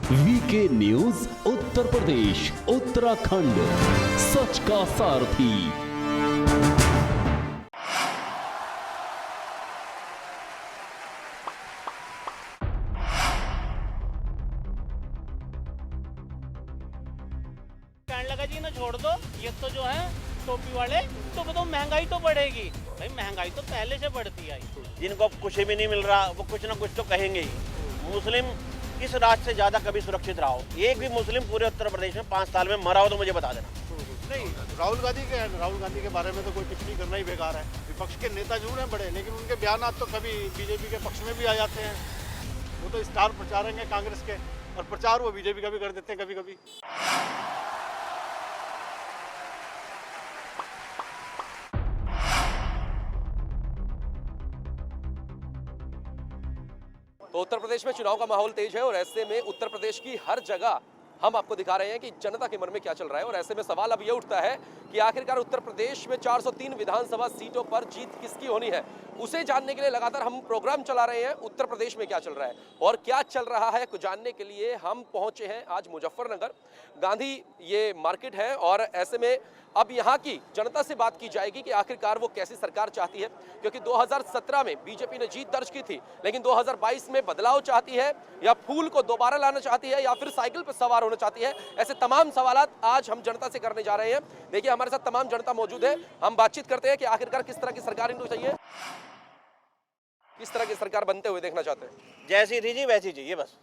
VK news Uttar Pradesh Uttarakhand, सच का सारथी। कहने लगा जी ना छोड़ दो, ये तो जो है टोपी वाले तो बताओ महंगाई तो बढ़ेगी। भाई महंगाई तो पहले से बढ़ती आई। जिनको अब कुछ भी नहीं मिल रहा वो कुछ ना कुछ तो कहेंगे ही। मुस्लिम किस राज्य से ज्यादा कभी सुरक्षित रहा हो? एक भी मुस्लिम पूरे उत्तर प्रदेश में 5 साल में मरा हो तो मुझे बता देना। नहीं, राहुल गांधी के बारे में तो कोई टिप्पणी करना ही बेकार है। विपक्ष के नेता जरूर हैं बड़े, लेकिन उनके बयानात तो कभी बीजेपी के पक्ष में भी आ जाते हैं। वो तो स्टार प्रचारक हैं कांग्रेस के, और प्रचार वो बीजेपी का भी कर देते हैं कभी कभी। तो उत्तर प्रदेश में चुनाव का माहौल तेज है और ऐसे में उत्तर प्रदेश की हर जगह हम आपको दिखा रहे हैं कि जनता के मन में क्या चल रहा है। और ऐसे में सवाल अब ये उठता है कि आखिरकार उत्तर प्रदेश में 403 विधानसभा सीटों पर जीत किसकी होनी है। उसे जानने के लिए लगातार हम प्रोग्राम चला रहे हैं। उत्तर प्रदेश में क्या चल रहा है और क्या चल रहा है को जानने के लिए हम पहुंचे हैं आज मुजफ्फरनगर। गांधी ये मार्केट है और ऐसे में अब यहाँ की जनता से बात की जाएगी कि आखिरकार वो कैसी सरकार चाहती है, क्योंकि 2017 में बीजेपी ने जीत दर्ज की थी, लेकिन 2022 में बदलाव चाहती है या फूल को दोबारा लाना चाहती है या फिर साइकिल पर सवार होना चाहती है। ऐसे तमाम सवालात आज हम जनता से करने जा रहे हैं। देखिए हमारे साथ तमाम जनता मौजूद है, हम बातचीत करते हैं कि आखिरकार किस तरह की सरकार इनको चाहिए, किस तरह की सरकार बनते हुए देखना चाहते हैं। जैसी थी जी वैसी चाहिए, बस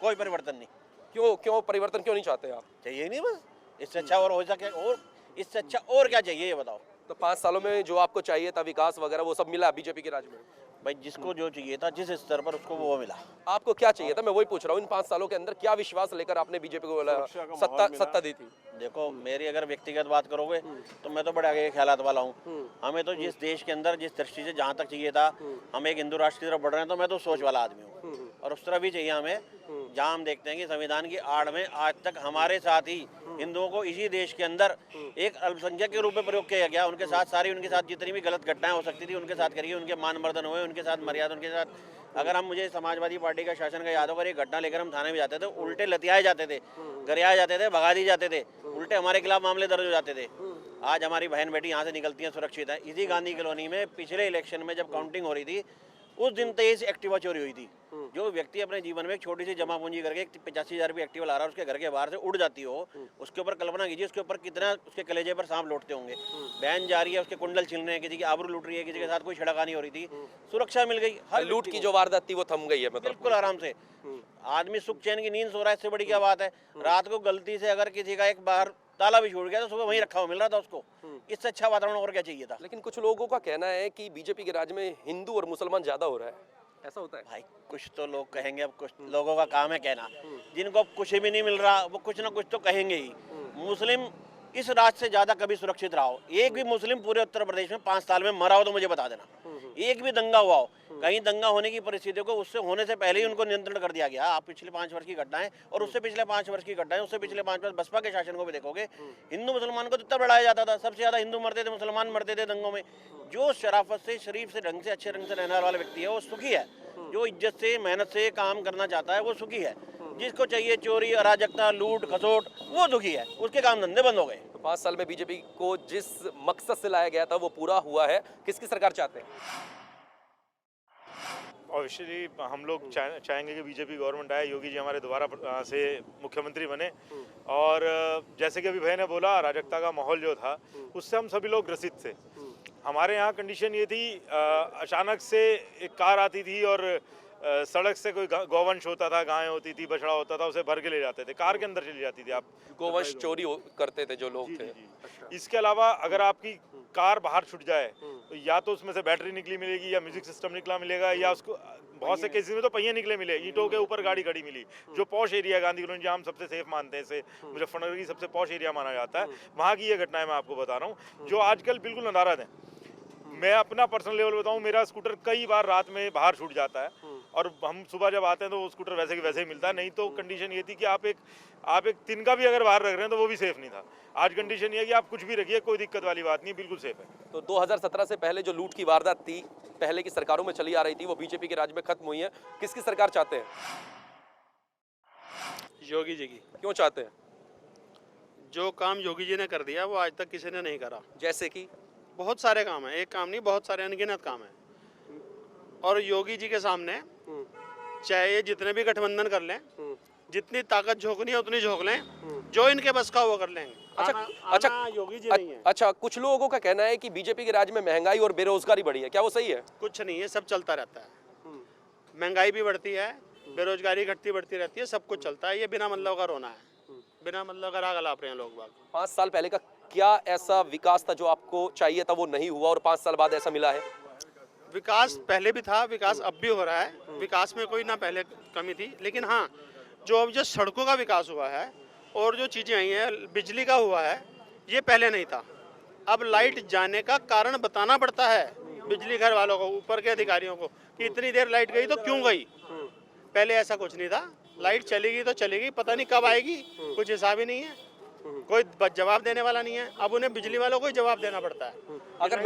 कोई परिवर्तन नहीं। क्यों परिवर्तन क्यों नहीं चाहते आप? चाहिए नहीं, बस इससे अच्छा और हो सके, और इससे अच्छा और क्या चाहिए ये बताओ। तो 5 सालों में जो आपको चाहिए था विकास वगैरह वो सब मिला बीजेपी के राज में? भाई जिसको जो चाहिए था जिस स्तर पर उसको वो मिला। आपको क्या चाहिए था, मैं वही पूछ रहा हूँ। इन 5 सालों के अंदर क्या विश्वास लेकर आपने बीजेपी को सत्ता दी थी? देखो मेरी अगर व्यक्तिगत बात करोगे तो मैं तो बड़े आगे के ख्यालात वाला हूँ। हमें तो जिस देश के अंदर जिस दृष्टि से जहाँ तक चाहिए था, हम एक हिंदू राष्ट्र की तरफ बढ़ रहे हैं, तो मैं तो सोच वाला आदमी हूँ और उस तरह भी चाहिए हमें। जहाँ हम देखते हैं कि संविधान की आड़ में आज तक हमारे साथ ही हिंदुओं को इसी देश के अंदर एक अल्पसंख्यक के रूप में प्रयोग किया गया। उनके साथ जितनी भी गलत घटनाएं हो सकती थी उनके साथ करिए, उनके मान मर्दन हुए, उनके साथ मर्यादा, उनके साथ। अगर हम मुझे समाजवादी पार्टी का शासन का याद होगा, एक घटना लेकर हम थाने में जाते थे, उल्टे लतियाए जाते थे, गरियाए जाते थे, भगा दिए जाते थे, उल्टे हमारे खिलाफ मामले दर्ज हो जाते थे। आज हमारी बहन बेटी यहाँ से निकलती हैं सुरक्षित है। इसी गांधी कॉलोनी में पिछले इलेक्शन में जब काउंटिंग हो रही थी उस दिन 23 एक्टिवा चोरी हुई थी। जो व्यक्ति अपने जीवन में एक छोटी सी जमा पूंजी करके 85,000 रुपये एक्टिवा ला रहा है, उसके घर के बाहर से उड़ जाती हो, उसके ऊपर कल्पना कीजिए उसके ऊपर कितना उसके कलेजे पर सांप लौटते होंगे। बहन जा रही है, उसके कुंडल छिल रहे हैं, किसी की आबरू लूट रही है, किसी के साथ कोई छेड़खानी हो रही थी, सुरक्षा मिल गई। हर लूट की जो वारदात थी वो थम गई है, मतलब बिल्कुल आराम से। आदमी सुख चैन की नींद सो रहा है, इससे बड़ी क्या बात है। रात को गलती से अगर किसी का एक बार ताला भी छूट गया तो सुबह वहीं रखा हुआ मिल रहा था उसको। इससे अच्छा वातावरण और क्या चाहिए था। लेकिन कुछ लोगों का कहना है कि बीजेपी के राज में हिंदू और मुसलमान ज्यादा हो रहा है, ऐसा होता है? भाई कुछ तो लोग कहेंगे, अब कुछ लोगों का काम है कहना। जिनको अब कुछ भी नहीं मिल रहा वो कुछ ना कुछ तो कहेंगे ही। मुस्लिम इस राज्य से ज्यादा कभी सुरक्षित रहा हो? एक भी मुस्लिम पूरे उत्तर प्रदेश में 5 साल में मरा हो तो मुझे बता देना। एक भी दंगा हुआ हो, कहीं दंगा होने की परिस्थितियों को उससे होने से पहले ही उनको नियंत्रण कर दिया गया। आप पिछले 5 वर्ष की घटनाएं और उससे पिछले 5 वर्ष की घटनाएं, उससे पिछले 5 वर्ष बसपा के शासन को भी देखोगे, हिंदू मुसलमान को इतना बढ़ाया जाता था। सबसे ज्यादा हिंदू मरते थे, मुसलमान मरते थे दंगों में। जो शराफत से, शरीफ से, ढंग से, अच्छे रंग से रहने वाला व्यक्ति है वो सुखी है। जो इज्जत से, मेहनत से काम करना चाहता है वो सुखी है। जिसको चाहिए चोरी, अराजकता, लूट खसोट, वो दुखी है, उसके काम धंधे बंद हो गए। तो 5 साल में बीजेपी को जिस मकसद से लाया गया था वो पूरा हुआ है। किसकी सरकार चाहते हैं? ऑब्वियसली हम लोग चाहेंगे कि बीजेपी गवर्नमेंट आए, योगी जी हमारे दोबारा से मुख्यमंत्री बने। और जैसे कि अभी भाई ने बोला, अराजकता का माहौल जो था उससे हम सभी लोग ग्रसित थे। हमारे यहाँ कंडीशन ये थी, अचानक से एक कार आती थी और सड़क से कोई गौवंश होता था, गाय होती थी, बछड़ा होता था, उसे भर के ले जाते थे, कार के अंदर चली जाती थी। आप गोवंश चोरी करते थे जो लोग थे। इसके अलावा अगर आपकी कार बाहर छूट जाए तो या तो उसमें से बैटरी निकली मिलेगी या म्यूजिक सिस्टम निकला मिलेगा, या उसको बहुत से केसेस में तो पहिए निकले मिले, ईंटों के ऊपर गाड़ी खड़ी मिली। जो पॉश एरिया है गांधी कॉलोनी, जहाँ हम सबसे सेफ मानते हैं, इसे मुजफ्फरनगर की सबसे पॉश एरिया माना जाता है, वहाँ की ये घटनाएं मैं आपको बता रहा हूँ जो आजकल बिल्कुल नदारद है। मैं अपना पर्सनल लेवल बताऊं, मेरा स्कूटर कई बार रात में बाहर छूट जाता है और हम सुबह जब आते हैं तो वो स्कूटर वैसे की वैसे ही मिलता है। नहीं तो कंडीशन ये थी कि आप एक तिनका भी अगर बाहर रख रहे हैं तो वो भी सेफ नहीं था। आज कंडीशन ये है कि आप कुछ भी रखिए, कोई दिक्कत वाली बात नहीं, बिल्कुल सेफ है। तो 2017 से पहले जो लूट की वारदात थी, पहले की सरकारों में चली आ रही थी, वो बीजेपी के राज में खत्म हुई है। किसकी सरकार चाहते हैं? योगी जी की। क्यों चाहते हैं? जो काम योगी जी ने कर दिया वो आज तक किसी ने नहीं करा। जैसे कि बहुत सारे काम हैं, एक काम नहीं, बहुत सारे अनगिनत काम हैं। और योगी जी के सामने चाहे ये जितने भी गठबंधन कर लें, जितनी ताकत झोंकनी है उतनी झोंक लें, जो इनके बस का वो कर लेंगे। अच्छा योगी जी नहीं है। अच्छा, कुछ लोगों का कहना है कि बीजेपी के राज में महंगाई और बेरोजगारी बढ़ी है, क्या वो सही है? कुछ नहीं है, सब चलता रहता है। महंगाई भी बढ़ती है, बेरोजगारी घटती बढ़ती रहती है, सब कुछ चलता है। ये बिना मतलब का रोना है, बिना मतलब का राग अलाप रहे हैं लोग बाग। 5 साल पहले का क्या ऐसा विकास था जो आपको चाहिए था वो नहीं हुआ और 5 साल बाद ऐसा मिला है? विकास पहले भी था, विकास अब भी हो रहा है, विकास में कोई ना पहले कमी थी। लेकिन हाँ, जो अब जो सड़कों का विकास हुआ है और जो चीज़ें आई हैं, बिजली का हुआ है, ये पहले नहीं था। अब लाइट जाने का कारण बताना पड़ता है बिजली घर वालों को, ऊपर के अधिकारियों को, कि इतनी देर लाइट गई तो क्यों गई। पहले ऐसा कुछ नहीं था, लाइट चलेगी तो चलेगी, पता नहीं कब आएगी, कुछ हिसाब ही नहीं है, कोई जवाब देने वाला नहीं है। अब उन्हें बिजली वालों को ही जवाब देना पड़ता है। अगर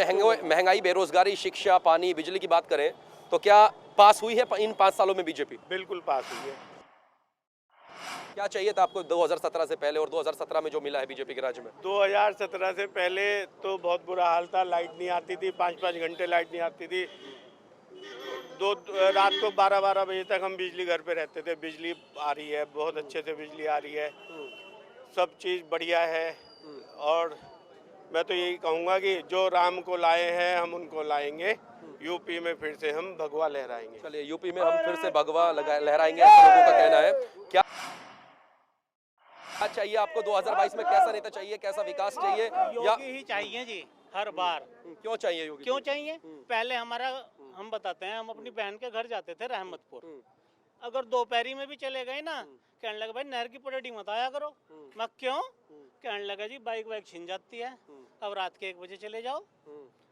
महंगाई, बेरोजगारी, शिक्षा, पानी, बिजली की बात करें तो क्या पास हुई है इन 5 सालों में बीजेपी? बिल्कुल पास हुई है। क्या चाहिए था आपको 2017 से पहले और 2017 में जो मिला है बीजेपी के राज्य में? 2017 से पहले तो बहुत बुरा हाल था, लाइट नहीं आती थी, 5-5 घंटे लाइट नहीं आती थी। रात को 12-12 बजे तक हम बिजली घर पे रहते थे। बिजली आ रही है, बहुत अच्छे से बिजली आ रही है, सब चीज़ बढ़िया है। और मैं तो यही कहूँगा कि जो राम को लाए हैं हम उनको लाएंगे, यूपी में फिर से हम भगवा लहराएंगे। चलिए, यूपी में हम फिर से भगवा लहराएंगे, ऐसा लोगों का कहना है। क्या चाहिए आपको 2022 में? कैसा नेता चाहिए, कैसा विकास चाहिए? या योगी ही चाहिए जी, हर बार। क्यों चाहिए योगी? क्यों चाहिए? पहले हम बताते हैं, हम अपनी बहन के घर जाते थे रहमतपुर, अगर दोपहरी में भी चले गए ना, कहने लगा भाई नहर की पटड़ी मत आया करो। मैं क्यों? कहने लगा जी बाइक वाइक छिन जाती है, अब रात के 1 बजे चले जाओ।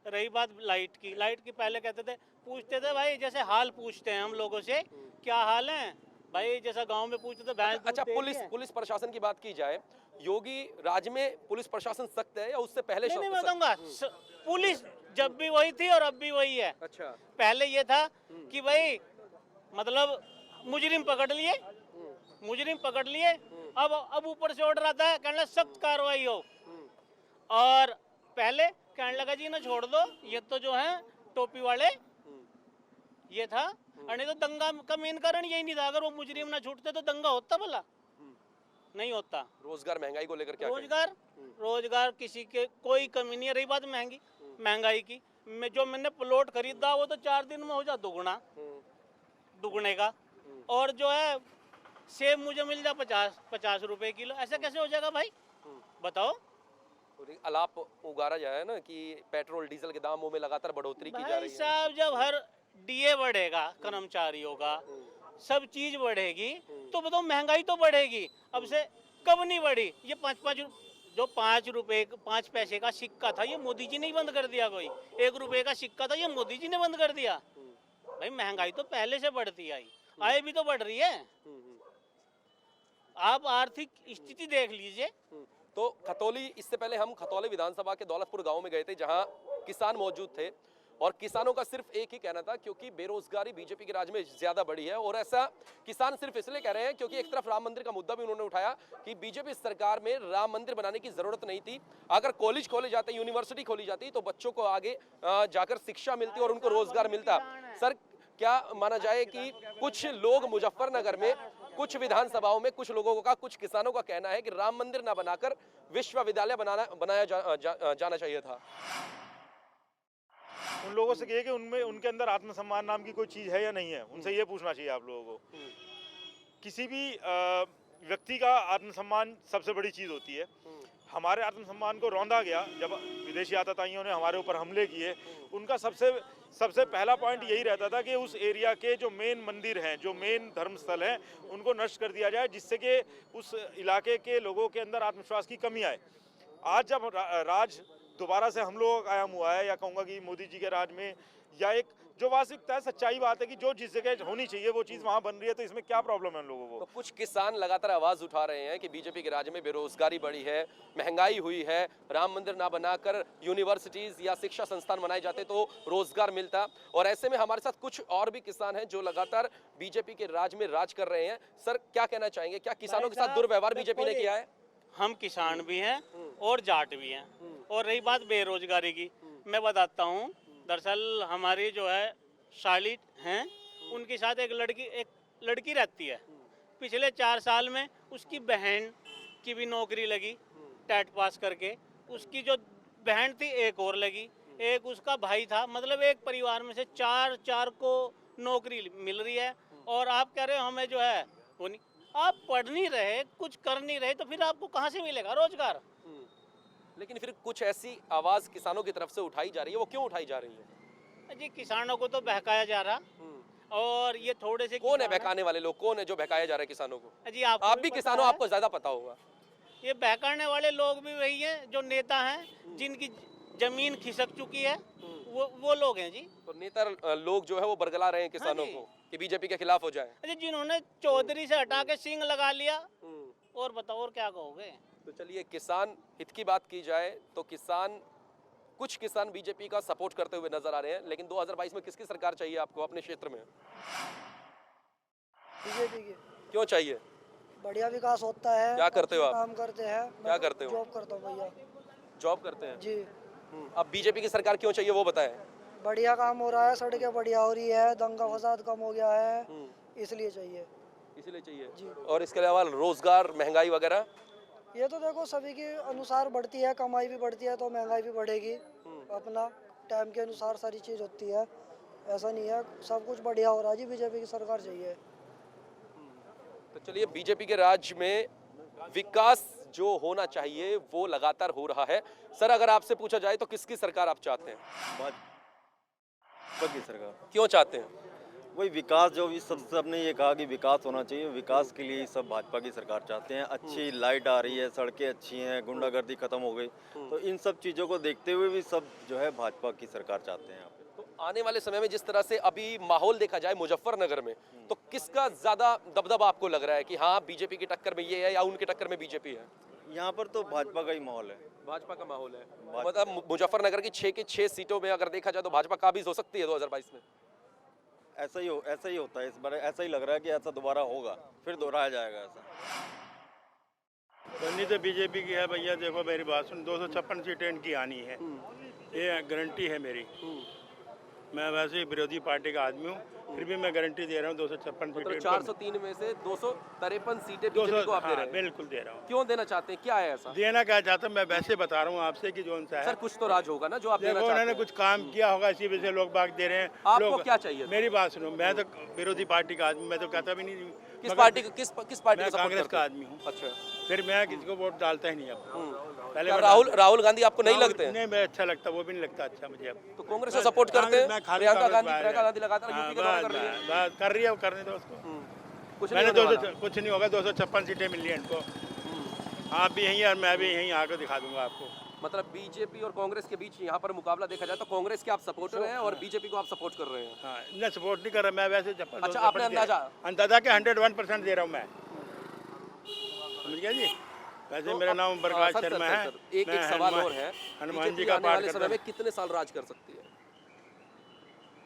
रही बात लाइट की पहले कहते थे, पूछते थे भाई, जैसे हाल पूछते हैं हम लोगों से, क्या हाल है भाई, जैसा गांव में पूछते थे भैंस दूध अच्छा, दे रही है? पुलिस प्रशासन की बात की जाए, योगी राज्य में पुलिस प्रशासन सख्त है या उससे पहले? नहीं, मैं बताऊंगा, पुलिस जब भी वही थी और अब भी वही है। अच्छा, पहले ये था कि भाई मतलब मुजरिम पकड़ लिए, अब ऊपर से ऑर्डर आता है, कहने लगा सख्त कार्रवाई हो। और पहले कहने लगा जी ना छोड़ दो, ये तो जो है टोपी वाले, ये था। और नहीं तो दंगा का मेन कारण यही नहीं था, अगर वो मुजरिम ना छूटते तो दंगा होता भला? नहीं होता। रोजगार, महंगाई को लेकर क्या रोजगार किसी के कोई कमी नहीं है। रही बात महंगाई की, जो मैंने प्लॉट खरीदा वो तो 4 दिन में हो जा दुगने का। और जो है सेब मुझे मिल जा 50 रुपए किलो, ऐसा कैसे हो जाएगा भाई, बताओ? अलाप उगारा जाए ना कि पेट्रोल डीजल के दामों में लगातार बढ़ोतरी की जा रही है। साहब, जब हर डीए बढ़ेगा, कर्मचारियों का सब चीज बढ़ेगी, तो बताओ महंगाई तो बढ़ेगी। अब से कब नहीं बढ़ी? ये 5 रुपए 5 पैसे का सिक्का था, ये मोदी जी ने ही बंद कर दिया। कोई 1 रुपए का सिक्का था, ये मोदी जी ने बंद कर दिया। भाई महंगाई तो पहले से बढ़ती आई, आय भी तो बढ़ रही है। आप आर्थिक स्थिति देख लीजिए। तो खतौली, इससे पहले हम खतौली विधानसभा के दौलतपुर गांव में गए थे, जहां किसान मौजूद थे और किसानों का सिर्फ एक ही कहना था, क्योंकि बेरोजगारी बीजेपी के राज में ज्यादा बढ़ी है। और ऐसा किसान सिर्फ इसलिए कह रहे हैं क्योंकि एक तरफ राम मंदिर का मुद्दा भी उन्होंने उठाया कि बीजेपी सरकार में राम मंदिर बनाने की जरूरत नहीं थी। अगर कॉलेज खोले जाते, यूनिवर्सिटी खोली जाती, तो बच्चों को आगे जाकर शिक्षा मिलती और उनको रोजगार मिलता। सर, क्या माना जाए कि कुछ लोग मुजफ्फरनगर में, कुछ विधानसभाओं में, कुछ लोगों का, कुछ किसानों का कहना है कि राम मंदिर ना बनाकर विश्वविद्यालय बनाया जाना चाहिए था। उन लोगों से कहिए कि उनमें, उनके अंदर आत्मसम्मान नाम की कोई चीज़ है या नहीं है, उनसे ये पूछना चाहिए आप लोगों को। किसी भी व्यक्ति का आत्मसम्मान सबसे बड़ी चीज़ होती है। हमारे आत्मसम्मान को रौंदा गया जब विदेशी आतताइयों ने हमारे ऊपर हमले किए। उनका सबसे पहला पॉइंट यही रहता था कि उस एरिया के जो मेन मंदिर हैं, जो मेन धर्मस्थल हैं, उनको नष्ट कर दिया जाए, जिससे कि उस इलाके के लोगों के अंदर आत्मविश्वास की कमी आए। आज जब राज दोबारा से हम लोगों का कायम हुआ है, या कहूँगा कि मोदी जी के राज में, या एक जो वास्तविकता है, सच्चाई बात है कि जो जिस जगह होनी चाहिए वो चीज़ वहाँ बन रही है, तो इसमें क्या प्रॉब्लम है उन लोगों तो को? कुछ किसान लगातार आवाज उठा रहे हैं कि बीजेपी के राज्य में बेरोजगारी बढ़ी है, महंगाई हुई है, राम मंदिर ना बनाकर यूनिवर्सिटीज या शिक्षा संस्थान बनाए जाते तो रोजगार मिलता। और ऐसे में हमारे साथ कुछ और भी किसान हैं जो लगातार बीजेपी के राज में राज कर रहे हैं। सर, क्या कहना चाहेंगे, क्या किसानों के साथ दुर्व्यवहार बीजेपी ने किया है? हम किसान भी हैं और जाट भी हैं। और रही बात बेरोजगारी की, मैं बताता हूँ। दरअसल हमारी जो है साली हैं, उनके साथ एक लड़की रहती है। पिछले 4 साल में उसकी बहन की भी नौकरी लगी, टेट पास करके। उसकी जो बहन थी एक और लगी, एक उसका भाई था। मतलब एक परिवार में से चार को नौकरी मिल रही है। और आप कह रहे हो हमें जो है वो नहीं। आप पढ़ नहीं रहे, कुछ कर नहीं रहे, तो फिर आपको कहाँ से मिलेगा रोजगार? लेकिन फिर कुछ ऐसी आवाज किसानों की तरफ से उठाई जा रही है, वो क्यों उठाई जा रही है? जी, किसानों को तो बहकाया जा रहा। और ये थोड़े से कौन है बहकाने वाले लोग, कौन है जो बहकाया जा रहा है किसानों को? जी, आप भी किसान हो, आपको ज्यादा पता होगा। ये बहकाने वाले लोग भी वही हैं जो नेता हैं, जिनकी जमीन खिसक चुकी है, वो लोग हैं जी। तो नेता लोग जो है वो बरगला रहे हैं किसानों हाँ जी। को कि बीजेपी के खिलाफ हो जाए। अरे जिन्होंने चौधरी से हटा के सिंह लगा लिया, और बताओ और क्या कहोगे? तो चलिए, किसान हित की बात की जाए तो कुछ किसान बीजेपी का सपोर्ट करते हुए नजर आ रहे हैं। लेकिन 2022 में किसकी सरकार चाहिए आपको अपने क्षेत्र में? बीजेपी की। क्यों चाहिए? बढ़िया विकास होता है। क्या करते हो आप? काम करते हैं। क्या करते हो? जॉब करता हूँ भैया। जॉब करते हैं जी। अब बीजेपी की सरकार क्यों चाहिए वो बताएं। बढ़िया काम हो रहा है, सड़कें बढ़िया हो रही है, दंगा फसाद कम हो गया है, इसलिए चाहिए। इसलिए चाहिए जी। और इसके अलावा रोजगार, महंगाई वगैरह? ये तो देखो सभी के अनुसार बढ़ती है, कमाई भी बढ़ती है तो महंगाई भी बढ़ेगी। अपना टाइम के अनुसार सारी चीज़ होती है, ऐसा नहीं है। सब कुछ बढ़िया हो रहा है जी, बीजेपी की सरकार चाहिए। तो चलिए, बीजेपी के राज्य में विकास जो होना चाहिए वो लगातार हो रहा है। सर, अगर आपसे पूछा जाए तो किसकी सरकार आप चाहते हैं? भाजपा की सरकार। क्यों चाहते हैं? वही विकास, जो इस सबने ये कहा कि विकास होना चाहिए, विकास के लिए सब भाजपा की सरकार चाहते हैं। अच्छी लाइट आ रही है, सड़कें अच्छी हैं, गुंडागर्दी खत्म हो गई, तो इन सब चीज़ों को देखते हुए भी सब जो है भाजपा की सरकार चाहते हैं यहाँ पे। तो आने वाले समय में जिस तरह से अभी माहौल देखा जाए मुजफ्फरनगर में, तो किसका ज्यादा दबदबा आपको लग रहा है कि हाँ बीजेपी की टक्कर में ये है या उनकी टक्कर में बीजेपी है? यहाँ पर तो भाजपा का ही माहौल है। भाजपा का माहौल है। मतलब मुजफ्फरनगर की 6 की 6 सीटों में अगर देखा जाए तो भाजपा काबिज हो सकती है 2022 में। ऐसा ही होता है इस बार। ऐसा ही लग रहा है कि ऐसा दोबारा होगा, फिर दोहराया जाएगा ऐसा। बननी तो बीजेपी की है भैया। देखो मेरी बात सुन, 256 सीटें इनकी आनी है, ये गारंटी है मेरी। मैं वैसे ही विरोधी पार्टी का आदमी हूँ, फिर भी मैं गारंटी दे रहा हूँ 256 मतलब सीटें। 403 में से 253 सीटें बीजेपी को आप दे रहे हैं? बिल्कुल दे रहा हूँ। क्यों देना चाहते हैं, क्या है ऐसा? देना क्या चाहता हूँ, मैं वैसे बता रहा हूँ आपसे कि जो उनसा है। सर, कुछ तो राज होगा ना जो आप देना देखो, चाहते उन्होंने हैं। कुछ काम किया होगा, इसी वजह से लोग बाग दे रहे हैं। आपको लोग, क्या चाहिए? मेरी बात सुनो, मैं तो विरोधी पार्टी का आदमी, मैं तो कहता भी नहीं। किस पार्टी को मैं सपोर्ट कांग्रेस करते का हैं? आदमी हूँ। अच्छा, फिर मैं किसी को वोट डालता ही नहीं अब। पहले क्या मैं राहुल गांधी आपको नहीं लगते हैं? नहीं, मैं अच्छा लगता, वो भी नहीं लगता अच्छा मुझे अब। तो कांग्रेस को सपोर्ट करते हैं? मैं खाली प्रियंका कांग्रेस गांधी लगातार हाँ, यूपी के दौरे कर रही है। बस कर रही है, वो करने दो उसको। कुछ नहीं मैंने होने वाला। कुछ नहीं होगा, 256 सीटें मिली हैं इनको। आप भी यहीं और मैं भी यहीं आकर दिखा दूंगा आपको। मतलब बीजेपी और कांग्रेस के बीच यहाँ पर मुकाबला देखा जाए तो कांग्रेस के आप सपोर्टर हैं और बीजेपी को आप सपोर्ट कर रहे हैं। हाँ, मैं सपोर्ट नहीं कर रहा, मैं वैसे अच्छा, आपने अंदाजा के 101% दे रहा हूँ मैं, समझ गया जी। वैसे तो मेरा नाम प्रकाश सर, शर्मा सर, है। सर, एक सवाल और है, हनुमान जी बीजेपी का आने पाठ वाले करता समय में हूँ। कितने साल राज कर सकती है?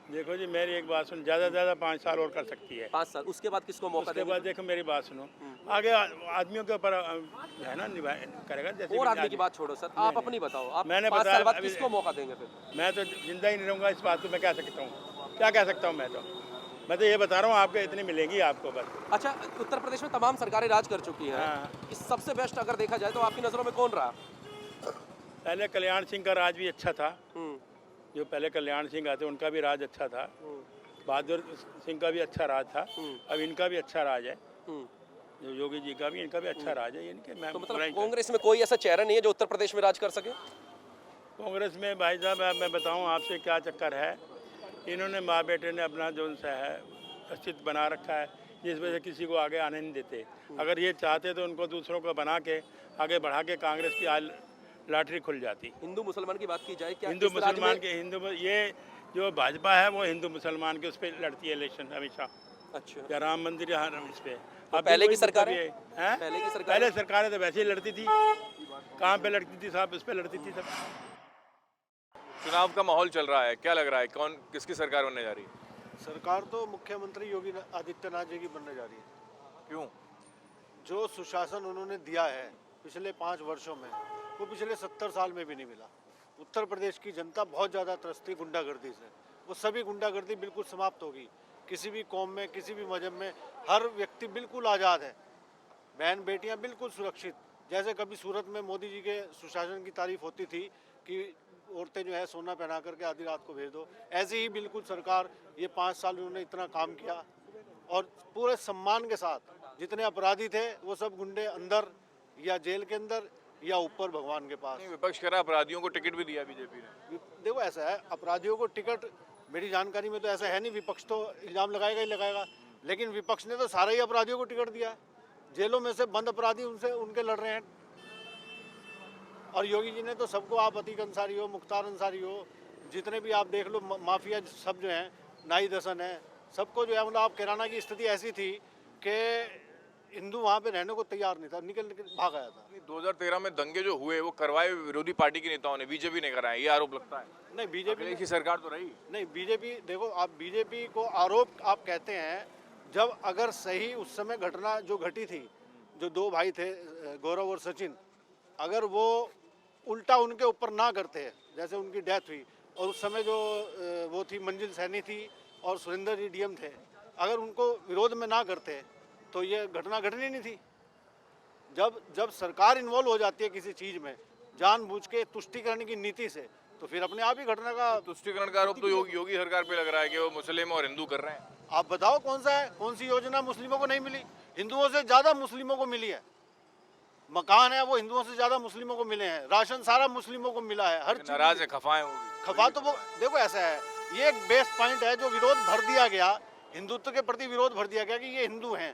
देखो जी, मेरी एक बात सुन, ज़्यादा से ज़्यादा 5 साल और कर सकती है। 5 साल, उसके बाद किसको मौका उसके देंगे? बाद देखो मेरी बात सुनो, आगे आदमियों के ऊपर है ना करेगा। जैसे और भी आदमी की बात छोड़ो सर, आप अपनी बताओ, आप मैंने 5 बताया साल बाद अभी- किसको मौका देंगे फिर? मैं तो जिंदा ही नहीं रहूँगा, इस बात को मैं कह सकता हूँ। क्या कह सकता हूँ मैं तो ये बता रहा हूँ, आपको इतनी मिलेंगी आपको बस। अच्छा, उत्तर प्रदेश में तमाम सरकारें राज कर चुकी हैं। हाँ। इस सबसे बेस्ट अगर देखा जाए तो आपकी नज़रों में कौन रहा? पहले कल्याण सिंह का राज भी अच्छा था, जो पहले कल्याण सिंह आते उनका भी राज अच्छा था। बहादुर सिंह का भी अच्छा राज था, अब इनका भी अच्छा राज है। जो योगी जी का भी, इनका भी अच्छा राज है। इनके मैं तो मतलब बुराई कांग्रेस में कोई ऐसा चेहरा नहीं है जो उत्तर प्रदेश में राज कर सके? कांग्रेस में भाई साहब, मैं बताऊं आपसे क्या चक्कर है। इन्होंने माँ बेटे ने अपना जो सा है अस्तित्व बना रखा है, जिस वजह से किसी को आगे आने नहीं देते। अगर ये चाहते तो उनको दूसरों को बना के आगे बढ़ा के कांग्रेस की लॉटरी खुल जाती। हिंदू मुसलमान की बात की जाए, क्या हिंदू इस राज्य मुसलमान में- के जो भाजपा है वो हिंदू मुसलमान के उस पर लड़ती है इलेक्शन हमेशा, अच्छा, या राम मंदिर या इस पे। तो पहले की वही मुद्दा सरकारें? भी है। हैं? पहले की सरकारें? पहले सरकारें तो वैसे ही लड़ती थी, कहाँ पे लड़ती थी साहब, उस पे लड़ती थी सब। चुनाव का माहौल चल रहा है, क्या लग रहा है कौन किसकी सरकार बनने जा रही है? सरकार तो मुख्यमंत्री योगी आदित्यनाथ जी की बनने जा रही है। क्यों? जो सुशासन उन्होंने दिया है पिछले 5 वर्षों में, वो पिछले 70 साल में भी नहीं मिला। उत्तर प्रदेश की जनता बहुत ज़्यादा त्रस्ती गुंडागर्दी से, वो सभी गुंडागर्दी बिल्कुल समाप्त होगी। किसी भी कौम में, किसी भी मजहब में हर व्यक्ति बिल्कुल आज़ाद है, बहन बेटियां बिल्कुल सुरक्षित। जैसे कभी सूरत में मोदी जी के सुशासन की तारीफ होती थी कि औरतें जो है सोना पहना करके आधी रात को भेज दो, ऐसे ही बिल्कुल सरकार ये 5 साल उन्होंने इतना काम किया और पूरे सम्मान के साथ जितने अपराधी थे वो सब गुंडे अंदर या जेल के अंदर या ऊपर भगवान के पास। नहीं, विपक्ष कह रहा अपराधियों को टिकट भी दिया बीजेपी ने। देखो ऐसा है, अपराधियों को टिकट, मेरी जानकारी में तो ऐसा है नहीं, विपक्ष तो इल्ज़ाम लगाएगा ही लगाएगा, लेकिन विपक्ष ने तो सारे ही अपराधियों को टिकट दिया है। जेलों में से बंद अपराधी उनसे उनके लड़ रहे हैं, और योगी जी ने तो सबको, आप अतीक अंसारी हो, मुख्तार अंसारी हो, जितने भी आप देख लो माफिया सब जो हैं, नाहिद हसन है, सबको जो है मतलब आप किराना की स्थिति ऐसी थी कि हिंदू वहाँ पे रहने को तैयार नहीं था, निकल भाग आया था। 2013 में दंगे जो हुए वो करवाए विरोधी पार्टी के नेताओं ने, बीजेपी ने कराए, ये आरोप लगता है। नहीं बीजेपी की सरकार तो रही नहीं, बीजेपी देखो, आप बीजेपी को आरोप आप कहते हैं, जब अगर सही उस समय घटना जो घटी थी, जो 2 भाई थे गौरव और सचिन, अगर वो उल्टा उनके ऊपर ना करते, जैसे उनकी डेथ हुई और उस समय जो वो थी मंजिल सैनी थी और सुरेंद्र जी डीएम थे, अगर उनको विरोध में ना करते तो ये घटना घटनी नहीं थी। जब सरकार इन्वॉल्व हो जाती है किसी चीज़ में जानबूझ के तुष्टीकरण की नीति से, तो फिर अपने आप ही घटना का तुष्टीकरण का आरोप तो योगी सरकार पे लग रहा है कि वो मुस्लिम और हिंदू कर रहे हैं। आप बताओ कौन सा है, कौन सी योजना मुस्लिमों को नहीं मिली? हिंदुओं से ज़्यादा मुस्लिमों को मिली है। मकान है वो हिंदुओं से ज़्यादा मुस्लिमों को मिले हैं, राशन सारा मुस्लिमों को मिला है, हर चीज़ नाराज है, खफाए होगी। खफा तो वो देखो ऐसा है, ये एक बेस पॉइंट है जो विरोध भर दिया गया, हिंदुत्व के प्रति विरोध भर दिया गया कि ये हिंदू हैं,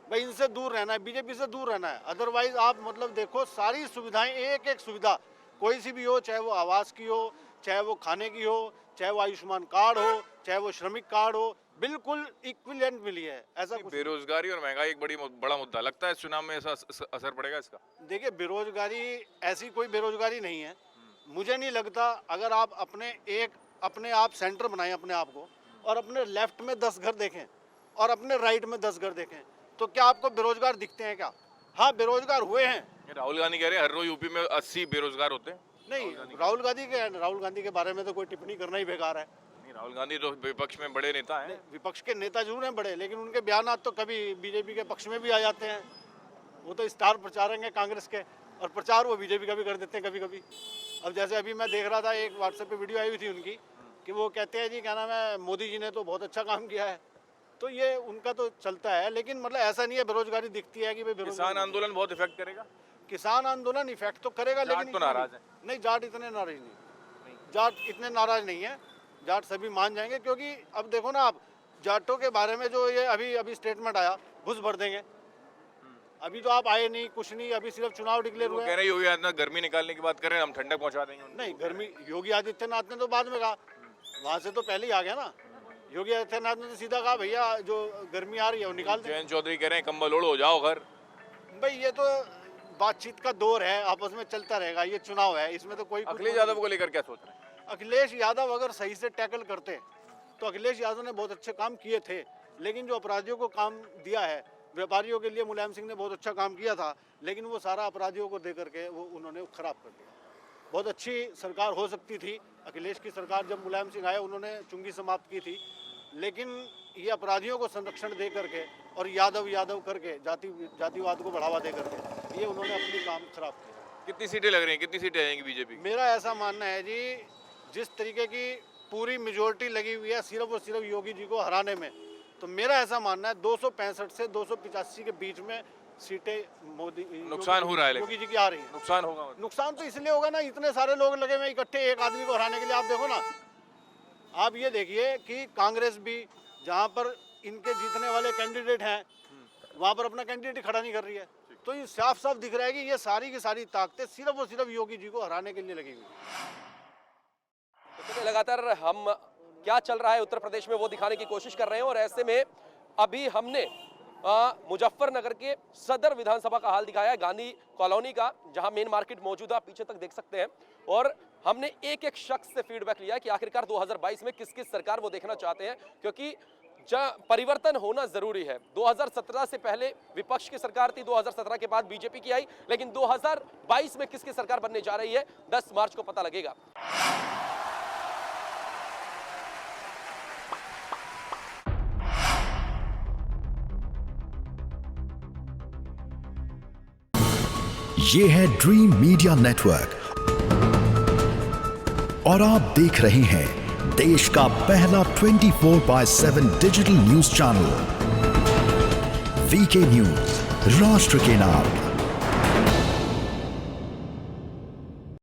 भाई इनसे दूर रहना है, बीजेपी से दूर रहना है। अदरवाइज आप मतलब देखो सारी सुविधाएं, एक एक सुविधा कोई सी भी हो, चाहे वो आवास की हो, चाहे वो खाने की हो, चाहे वो आयुष्मान कार्ड हो, चाहे वो श्रमिक कार्ड हो, बिल्कुल इक्विवेलेंट मिली है। ऐसा कुछ बेरोजगारी और महंगाई एक बड़ा मुद्दा लगता है, चुनाव में ऐसा असर पड़ेगा इसका? देखिए बेरोजगारी, ऐसी कोई बेरोजगारी नहीं है, मुझे नहीं लगता। अगर आप अपने आप सेंटर बनाएं अपने आप को, और अपने लेफ्ट में 10 घर देखें और अपने राइट में 10 घर देखें, तो क्या आपको बेरोजगार दिखते हैं क्या? हाँ बेरोजगार हुए हैं। राहुल गांधी कह रहे हैं हर रोज यूपी में 80 बेरोजगार होते हैं। नहीं, राहुल गांधी के बारे में तो कोई टिप्पणी करना ही बेकार है। नहीं, राहुल गांधी तो विपक्ष में बड़े नेता हैं। विपक्ष के नेता जरूर हैं बड़े, लेकिन उनके बयानात तो कभी बीजेपी के पक्ष में भी आ जाते हैं। वो तो स्टार प्रचारक हैं कांग्रेस के, और प्रचार वो बीजेपी का भी कर देते हैं कभी कभी। अब जैसे अभी मैं देख रहा था, एक व्हाट्सएप पे वीडियो आई हुई थी उनकी कि वो कहते हैं जी क्या नाम है, मोदी जी ने तो बहुत अच्छा काम किया है, तो ये उनका तो चलता है। लेकिन मतलब ऐसा नहीं है बेरोजगारी दिखती है कि भाई किसान आंदोलन बहुत इफेक्ट करेगा। किसान आंदोलन इफेक्ट तो करेगा, लेकिन तो नाराज है। नहीं, जाट इतने नाराज नहीं, जाट इतने नाराज नहीं है, जाट सभी मान जाएंगे। क्योंकि अब देखो ना आप, जाटों के बारे में जो ये अभी स्टेटमेंट आया, घुस भर देंगे, अभी तो आप आए नहीं, कुछ नहीं, अभी सिर्फ चुनाव डिक्लेयर हुए। कह रहे योगी आदित्यनाथ गर्मी निकालने की बात कर रहे हैं, हम ठंडक पहुंचा देंगे। नहीं, गर्मी योगी आदित्यनाथ ने तो बाद में कहा, वहाँ से तो पहले ही आ गया ना। योगी आदित्यनाथ ने तो सीधा कहा भैया जो गर्मी आ रही है वो निकाल दे। जयंत चौधरी कह रहे हैं कंबल ओढ़ो जाओ घर। भाई ये तो बातचीत का दौर है, आपस में चलता रहेगा, ये चुनाव है, इसमें तो कोई। अखिलेश यादव को लेकर क्या सोच रहे हैं? अखिलेश यादव अगर सही से टैकल करते तो अखिलेश यादव ने बहुत अच्छे काम किए थे, लेकिन जो अपराधियों को काम दिया है, व्यापारियों के लिए मुलायम सिंह ने बहुत अच्छा काम किया था, लेकिन वो सारा अपराधियों को दे करके वो उन्होंने खराब कर दिया। बहुत अच्छी सरकार हो सकती थी अखिलेश की सरकार, जब मुलायम सिंह आए उन्होंने चुंगी समाप्त की थी, लेकिन ये अपराधियों को संरक्षण दे करके और यादव करके जातिवाद को बढ़ावा दे करके ये उन्होंने अपनी काम खराब किया। कितनी सीटें लग रही हैं, कितनी सीटें आएंगी बीजेपी? मेरा ऐसा मानना है जी, जिस तरीके की पूरी मेजोरिटी लगी हुई है सिर्फ और सिर्फ योगी जी को हराने में, तो मेरा ऐसा मानना है 265 से 285 के बीच में सीटें मोदी नुकसान हो रहा है, योगी जी की आ रही है। नुकसान होगा। नुकसान तो इसलिए होगा ना, इतने सारे लोग लगे हुए इकट्ठे एक आदमी को हराने के लिए। आप देखो ना, आप ये देखिए कि कांग्रेस भी जहाँ पर इनके जीतने वाले कैंडिडेट हैं वहाँ पर अपना कैंडिडेट खड़ा नहीं कर रही है, तो ये साफ साफ दिख रहा है कि ये सारी की सारी ताकतें सिर्फ और सिर्फ योगी जी को हराने के लिए लगी हुई। तो लगातार हम क्या चल रहा है उत्तर प्रदेश में वो दिखाने की कोशिश कर रहे हैं। और ऐसे में अभी हमने मुजफ्फरनगर के सदर विधानसभा का हाल दिखाया है, गांधी कॉलोनी का, जहां मेन मार्केट मौजूद है, पीछे तक देख सकते हैं। और हमने एक एक शख्स से फीडबैक लिया कि आखिरकार 2022 में किस किस सरकार वो देखना चाहते हैं, क्योंकि परिवर्तन होना जरूरी है। 2017 से पहले विपक्ष की सरकार थी, 2017 के बाद बीजेपी की आई, लेकिन 2022 में किसकी सरकार बनने जा रही है 10 मार्च को पता लगेगा। ये है ड्रीम मीडिया नेटवर्क और आप देख रहे हैं देश का पहला 24/7 digital news channel VK news, राष्ट्र के नाम।